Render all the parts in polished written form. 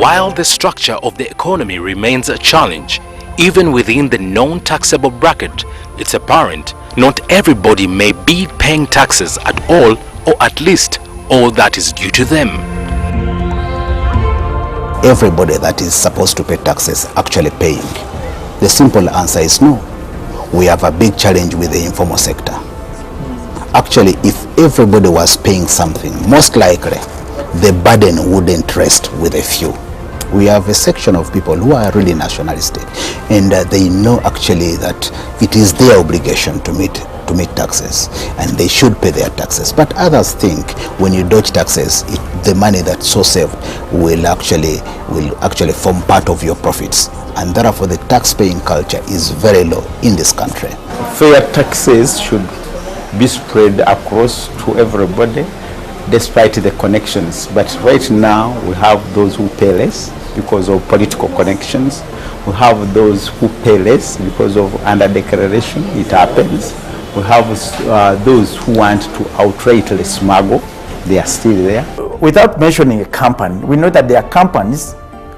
While the structure of the economy remains a challenge, even within the non-taxable bracket, it's apparent not everybody may be paying taxes at all, or at least all that is due to them. Everybody that is supposed to pay taxes actually paying? The simple answer is no. We have a big challenge with the informal sector. Actually, if everybody was paying something, most likely the burden wouldn't rest with a few. We have a section of people who are really nationalistic, and they know actually that it is their obligation to meet taxes, and they should pay their taxes. But others think when you dodge taxes, the money that's so saved will actually form part of your profits, and therefore the tax-paying culture is very low in this country. Fair taxes should be spread across to everybody, despite the connections. But right now we have those who pay less because of political connections. We have those who pay less because of under declaration. It happens. We have those who want to outrightly smuggle. They are still there. Without mentioning a company, we know that there are companies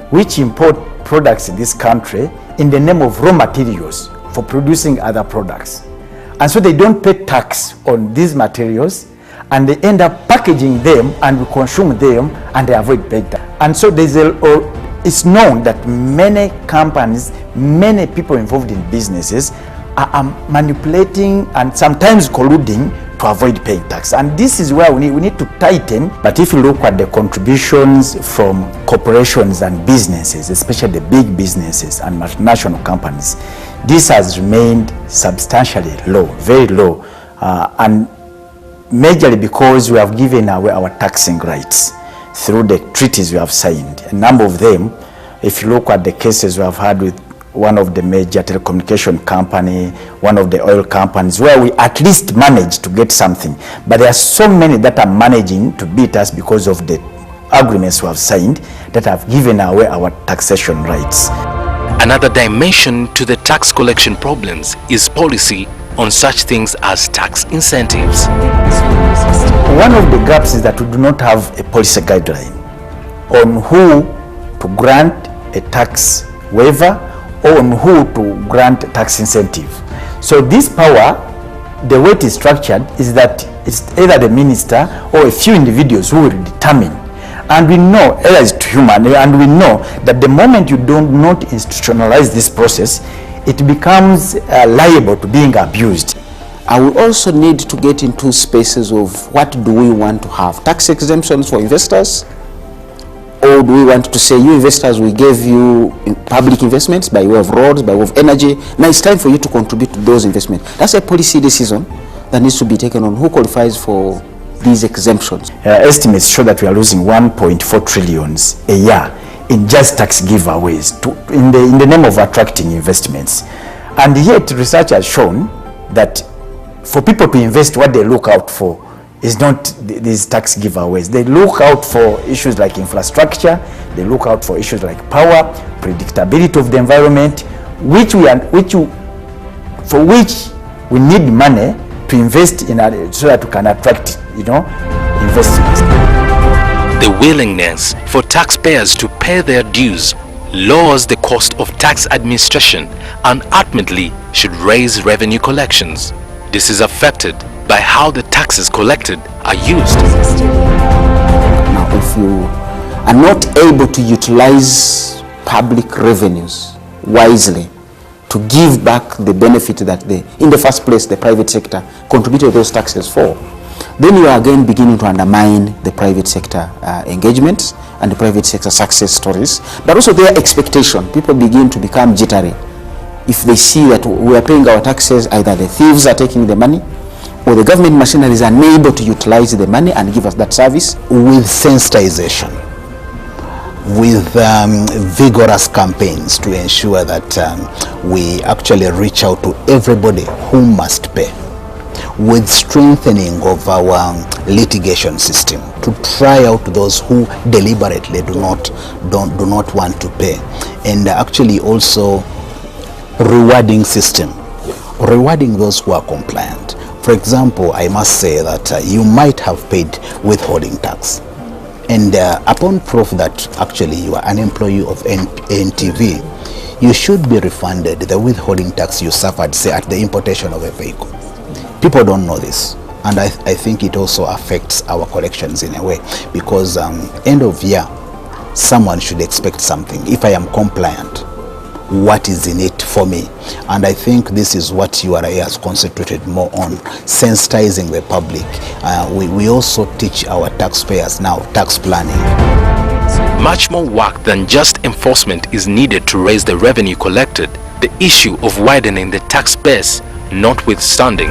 which import products in this country in the name of raw materials for producing other products. And so they don't pay tax on these materials, and they end up packaging them and we consume them and they avoid paying tax. And so it's known that many companies, many people involved in businesses are manipulating and sometimes colluding to avoid paying tax. And this is where we need to tighten. But if you look at the contributions from corporations and businesses, especially the big businesses and multinational companies, this has remained substantially low, very low, and majorly because we have given away our taxing rights through the treaties we have signed. A number of them, if you look at the cases we have had with one of the major telecommunication company, one of the oil companies, where we at least managed to get something. But there are so many that are managing to beat us because of the agreements we have signed that have given away our taxation rights. Another dimension to the tax collection problems is policy on such things as tax incentives. One of the gaps is that we do not have a policy guideline on who to grant a tax waiver or on who to grant a tax incentive. So this power, the way it is structured is that it's either the minister or a few individuals who will determine. And we know error is human, and we know that the moment you do not institutionalize this process, it becomes liable to being abused. I will also need to get into spaces of what do we want to have? Tax exemptions for investors? Or do we want to say, you investors, we gave you public investments by way of roads, by way of energy. Now it's time for you to contribute to those investments. That's a policy decision that needs to be taken on who qualifies for these exemptions. Estimates show that we are losing 1.4 trillions a year in just tax giveaways in the name of attracting investments. And yet research has shown that for people to invest, what they look out for is not these tax giveaways. They look out for issues like infrastructure, they look out for issues like power, predictability of the environment, for which we need money to invest in so that we can attract, investments. The willingness for taxpayers to pay their dues lowers the cost of tax administration and ultimately should raise revenue collections. This is affected by how the taxes collected are used. Now, if you are not able to utilize public revenues wisely to give back the benefit that in the first place the private sector contributed those taxes for, then you are again beginning to undermine the private sector engagements and the private sector success stories, but also their expectation. People begin to become jittery if they see that we are paying our taxes, either the thieves are taking the money or the government machinery is unable to utilize the money and give us that service. With sensitization, with vigorous campaigns to ensure that we actually reach out to everybody who must pay, with strengthening of our litigation system to try out those who deliberately do not want to pay, and actually also rewarding system, rewarding those who are compliant. For example, I must say that you might have paid withholding tax. And upon proof that actually you are an employee of NTV, you should be refunded the withholding tax you suffered, say, at the importation of a vehicle. People don't know this, and I think it also affects our collections in a way, because end of year, someone should expect something. If I am compliant, what is in it for me? And I think this is what URA has concentrated more on, sensitizing the public. We also teach our taxpayers now tax planning. Much more work than just enforcement is needed to raise the revenue collected, the issue of widening the tax base notwithstanding.